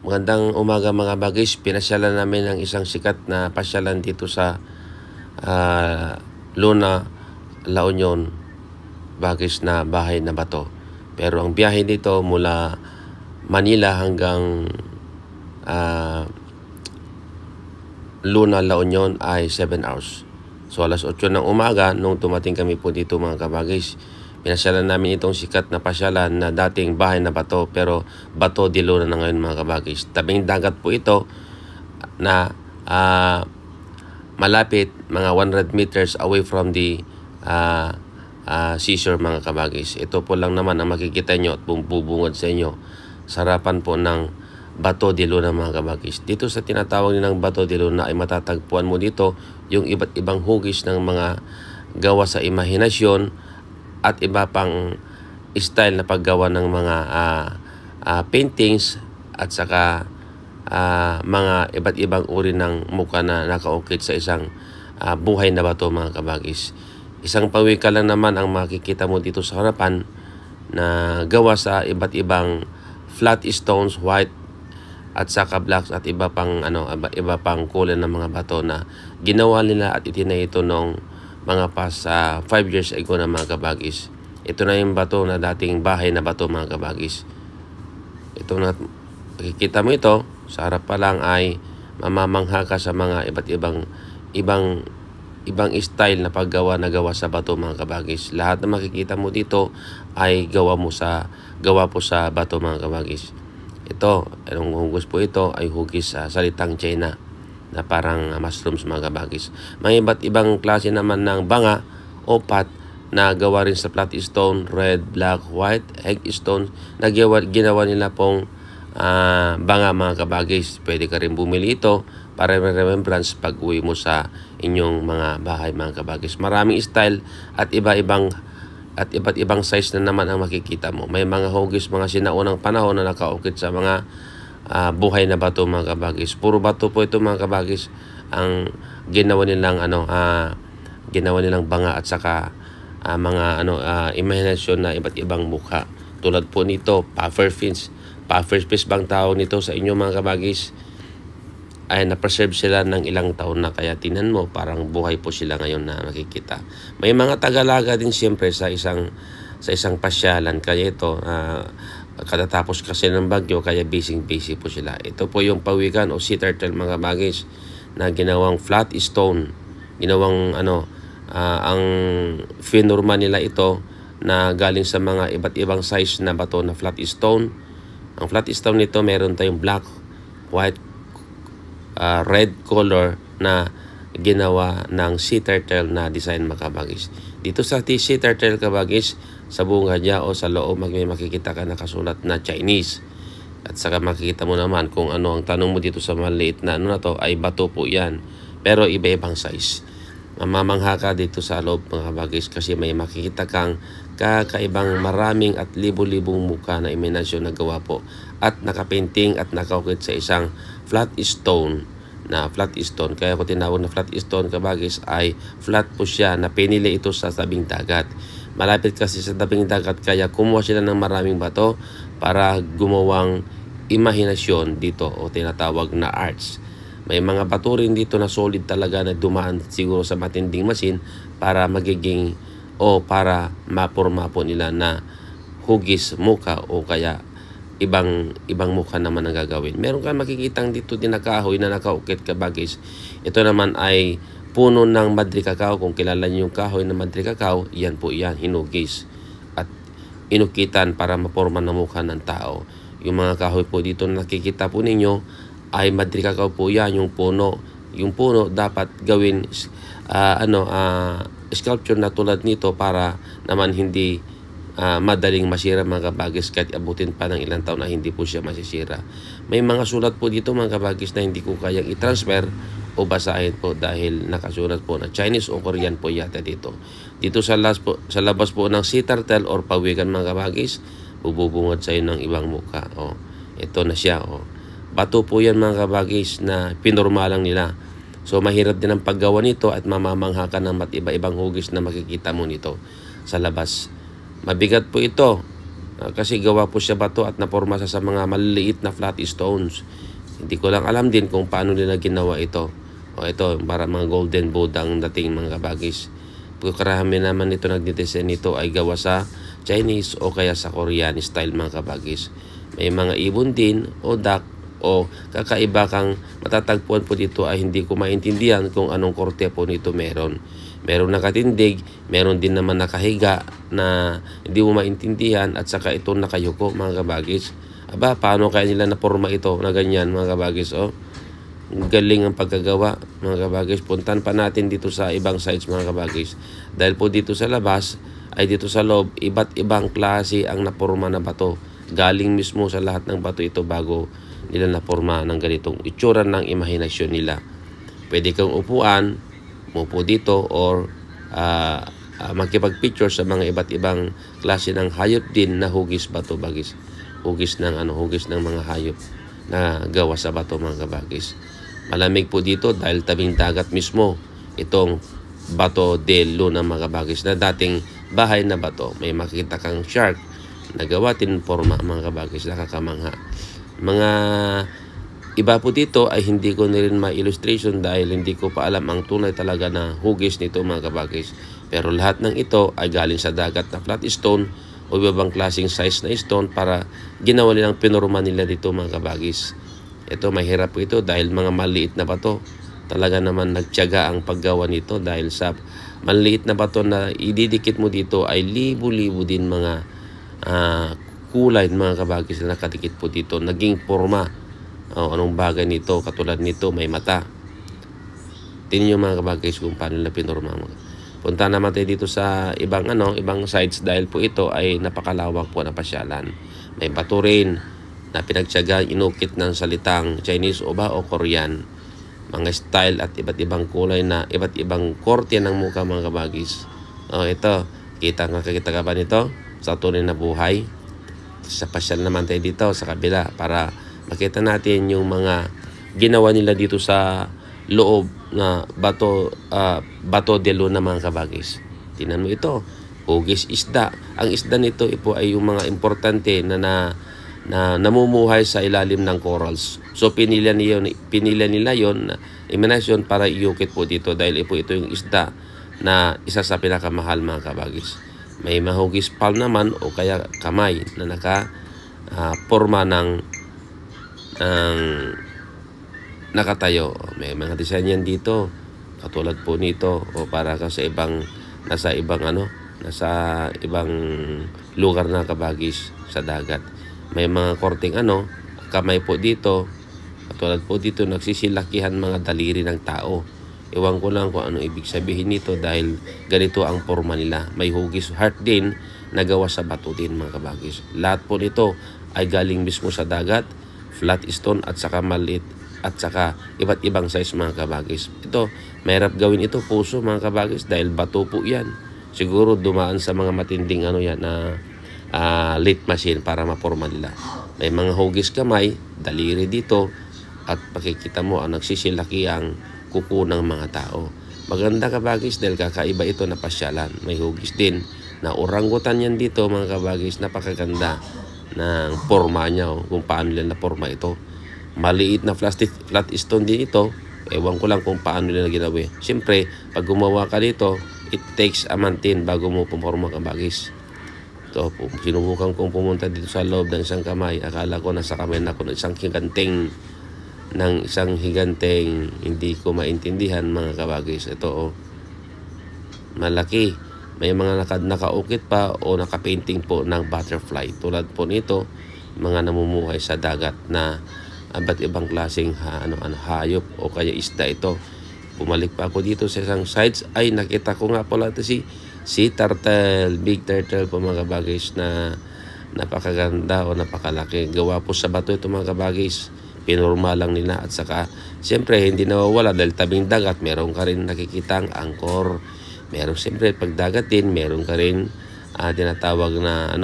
Magandang umaga mga bagis. Pinasyalan namin ng isang sikat na pasyalan dito sa Luna, La Union, bagis na bahay na bato. Pero ang biyahe dito mula Manila hanggang Luna, La Union ay 7 hours. So alas 8 ng umaga nung tumating kami po dito mga kabagis, pinasyalan namin itong sikat na pasyalan na dating bahay na bato pero Bato de Luna na ngayon mga kabagis. Tabing dagat po ito na malapit mga 100 meters away from the seashore mga kabagis. Ito po lang naman ang makikita nyo at bubungod sa inyo sa harapan po ng Bato de Luna mga kabagis. Dito sa tinatawag nilang Bato de Luna ay matatagpuan mo dito yung iba't ibang hugis ng mga gawa sa imahinasyon at iba pang style na paggawa ng mga paintings at saka mga iba't ibang uri ng muka na nakaukit sa isang buhay na bato mga kabagis. Isang pawika lang naman ang makikita mo dito sa harapan na gawa sa iba't ibang flat stones, white at saka blacks at iba pang kulay ng mga bato na ginawa nila at itinay ito nung mga past 5 years ago na mga kabagis. Ito na yung bato na dating bahay na bato mga kabagis. Ito na makikita mo ito sa harap pa lang ay mamamangha ka sa mga iba't ibang style na paggawa na gawa sa bato mga kabagis. Lahat na makikita mo dito ay gawa po sa bato mga kabagis. Ito, anong hugis po ito ay hugis sa salitang China na parang mushrooms mga kabagis. May iba't ibang klase naman ng banga o pat na gawa rin sa flat stone, red, black, white, egg stone na ginawa nila pong banga mga kabagis. Pwede ka rin bumili ito para remembrance pag uwi mo sa inyong mga bahay mga kabagis. Maraming style at iba't ibang size na naman ang makikita mo. May mga hugis, mga sinaunang panahon na nakaukit sa mga buhay na bato mga kabagis. Puro bato po ito mga kabagis ang ginawa nilang banga at saka mga imahinasyon na iba't ibang mukha. Tulad po nito, pufferfish. Pufferfish bang tawag nito sa inyo mga kabagis? Ay na-preserve sila ng ilang taon na kaya tinan mo parang buhay po sila ngayon na nakikita. May mga tagalaga din siyempre sa isang pasyalan kaya ito katatapos kasi ng bagyo kaya busy po sila. Ito po yung pawikan o sea turtle mga kabagis na ginawang flat stone. Ginawang ang finorma nila ito na galing sa mga iba't ibang size na bato na flat stone. Ang flat stone nito meron tayong black, white, red color na ginawa ng sea turtle na design mga kabagis. Dito sa sea turtle kabagis, sa bunga niya o sa loob may makikita ka nakasulat na Chinese. At saka makikita mo naman kung ano ang tanong mo dito sa maliit na to ay bato po yan. Pero iba-ibang size. Mamamangha ka dito sa loob mga kabagis kasi may makikita kang kakaibang maraming at libo-libong muka na imahinasyon na gawa po at nakapainting at nakaukit sa isang flat stone. Kaya ko tinawag na flat stone kabagis ay flat po siya na pinili ito sa tabing dagat. Malapit kasi sa tabing dagat kaya kumuha sila ng maraming bato para gumawang imahinasyon dito o tinatawag na arts. May mga bato rin dito na solid talaga na dumaan siguro sa matinding masin para para mapurma po nila na hugis muka o kaya ibang mukha naman ang gagawin. Meron kang makikitang dito din na kahoy na nakaukit kabagis. Ito naman ay puno ng madri cacao. Kung kilala niyo yung kahoy na madri cacao, yan po yan, hinugis at inukitan para maporma ng mukha ng tao. Yung mga kahoy po dito na nakikita po ninyo ay madri cacao po yan, yung puno. Yung puno dapat gawin sculpture na tulad nito para naman hindi madaling masira mga kabagis kahit abutin pa ng ilang taon na hindi po siya masisira. May mga sulat po dito mga kabagis na hindi ko kayang i-transfer o basahin po dahil nakasulat po na Chinese o Korean po yata dito. Dito sa labas po ng sea turtle or pawikan mga kabagis, bububungad sa ng ibang mukha. Ito na siya. Bato po yan mga kabagis na pinorma lang nila. So mahirap din ang paggawa nito at mamamangha ka ng iba-ibang hugis na makikita mo nito sa labas. Mabigat po ito Kasi gawa po siya bato at naporma siya sa mga maliliit na flat stones. Hindi ko lang alam din kung paano nila ginawa ito. O ito, para mga golden Buddha ang dating mga kabagis. Karami naman ito nagdidesign nito ay gawa sa Chinese o kaya sa Korean style mga kabagis. May mga ibon din o duck o kakaiba kang matatagpuan po dito ay hindi ko maintindihan kung anong korte po nito meron. Meron nakatindig, meron din naman nakahiga na hindi mo maintindihan at saka ito nakayuko mga kabagis. Aba, paano kaya nila naporma ito na ganyan mga kabagis? Oh, galing ang pagkagawa mga kabagis. Puntan pa natin dito sa ibang sites mga kabagis. Dahil po dito sa labas ay dito sa loob, iba't ibang klase ang naporma na bato. Galing mismo sa lahat ng bato ito bago nila naporma ng ganitong itsura ng imahinasyon nila. Pwede kang upuan, umupo dito or makipag-picture sa mga iba't ibang klase ng hayop din na hugis bato bagis. Hugis ng mga hayop na gawa sa bato mga kabagis. Malamig po dito dahil tabing dagat mismo itong Bato de Luna mga kabagis na dating bahay na bato. May makikita kang shark na gawa tinporma mga kabagis, nakakamangha. Mga iba po dito ay hindi ko na rin ma-illustration dahil hindi ko pa alam ang tunay talaga na hugis nito mga kabagis. Pero lahat ng ito ay galing sa dagat na flat stone o ibang klaseng size na stone para ginawa nilang pinorma nila dito mga kabagis. Ito mahirap po ito dahil mga maliit na bato. Talaga naman nagtiyaga ang paggawa nito dahil sa maliit na bato na ididikit mo dito ay libo-libo din mga kulay mga kabagis na nakadikit po dito. Naging forma. Anong bagay nito? Katulad nito may mata. Tingnan nyo mga kabagis kung paano nila pinorma. Punta naman tayo dito sa ibang sites dahil po ito ay napakalawak po na pasyalan. May bato rin na pinagtiyaga inukit ng salitang Chinese o Korean. Mga style at iba't ibang kulay na iba't ibang korte ng mukha mga kabagis. Ito, kita ka ba nito? Sa tunay na buhay. Sa pasyal naman tayo dito sa kabila para makita natin yung mga ginawa nila dito sa loob na bato de Luna mga kabagis. Tingnan mo ito, hugis isda. Ang isda nito po ay yung mga importante na namumuhay sa ilalim ng corals. So pinila nila yon imahinasyon para iukit po dito dahil ito yung isda na isa sa pinakamahal mga kabagis. May mahugis palm naman o kaya kamay na forma ng nakatayo. May mga design yan dito katulad po nito o para ka sa nasa ibang lugar na kabagis sa dagat. May mga korteng kamay po dito. Katulad po dito, nagsisilakihan mga daliri ng tao. Ewan ko lang kung ano ibig sabihin nito dahil ganito ang forma nila. May hugis heart din na gawa sa bato din mga kabagis. Lahat po nito ay galing mismo sa dagat, flat stone at saka maliit at saka iba't ibang size mga kabagis. Ito, mahirap gawin ito puso mga kabagis dahil bato po yan. Siguro dumaan sa mga matinding lit machine para maporma nila. May mga hugis kamay, daliri dito at pakikita mo ang nagsisilaki ang kuko ng mga tao. Maganda kabagis dahil kakaiba ito na pasyalan. May hugis din na orangutan yan dito mga kabagis. Napakaganda ng forma niya kung paano nila naporma ito. Maliit na flat stone din ito. Ewan ko lang kung paano nila ginawa. Siyempre, pag gumawa ka dito, it takes a month bago mo puporma kabagis. Ito, sinubukan kong pumunta dito sa loob ng isang kamay. Akala ko nasa kamay na ako ng isang higanteng hindi ko maintindihan mga kabagis. Ito malaki. May mga nakaukit pa o nakapainting po ng butterfly. Tulad po nito, mga namumuhay sa dagat na iba't ibang klaseng hayop o kaya isda ito. Bumalik pa ako dito sa isang sites ay nakita ko nga pala ito si turtle, big turtle po mga kabagis na napakaganda o napakalaki. Gawa po sa bato ito mga kabagis. Pinorma lang nila at saka siyempre hindi nawawala dahil tabing dagat meron ka rin nakikitang angkor. Meron siyempre pag dagat din meron ka rin tinatawag na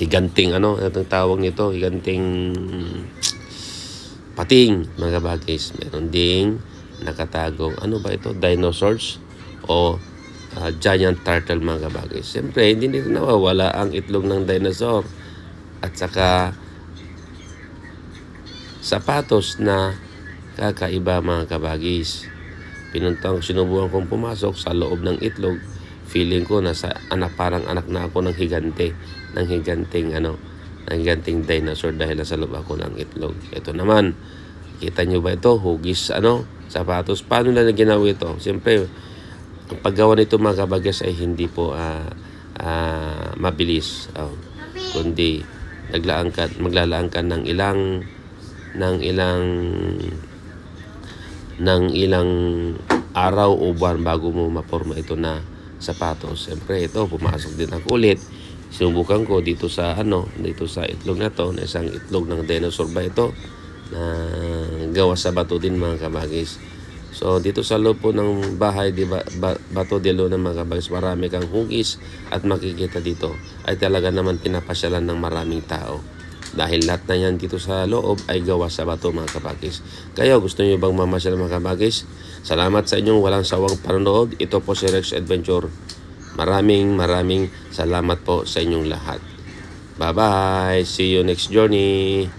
higanting itong tawag nito, higanting pating mga kabagis. Meron ding nakatagong dinosaurs o giant turtle mga kabagis. Siyempre, hindi nito nawawala ang itlog ng dinosaur at saka sapatos na kakaiba mga kabagis. Sinubukan kong pumasok sa loob ng itlog. Feeling ko parang anak na ako ng higanting dinosaur dahil nasa loob ako ng itlog. Ito naman, kita nyo ba ito? Hugis sapatos. Paano na ginawa ito? Siyempre, ang paggawa nito mga kabagis ay hindi po mabilis. Kundi maglalaan ka ng ilang araw o buwan bago mo maporma ito na sapatos. Siyempre ito, pumasok din ako ulit. Sinubukan ko dito sa itlog na to, na isang itlog ng dinosaur ba ito na gawa sa bato din mga kabagis. So dito sa loob po ng bahay, di ba, Bato de Luna mga kabagis, marami kang hugis at makikita dito ay talaga naman pinapasyalan ng maraming tao. Dahil lahat na yan dito sa loob ay gawa sa bato mga kabagis. Kayo, gusto nyo bang mamasyal mga kabagis? Salamat sa inyong walang sawang panonood. Ito po si Rex Adventure. Maraming salamat po sa inyong lahat. Bye-bye! See you next journey!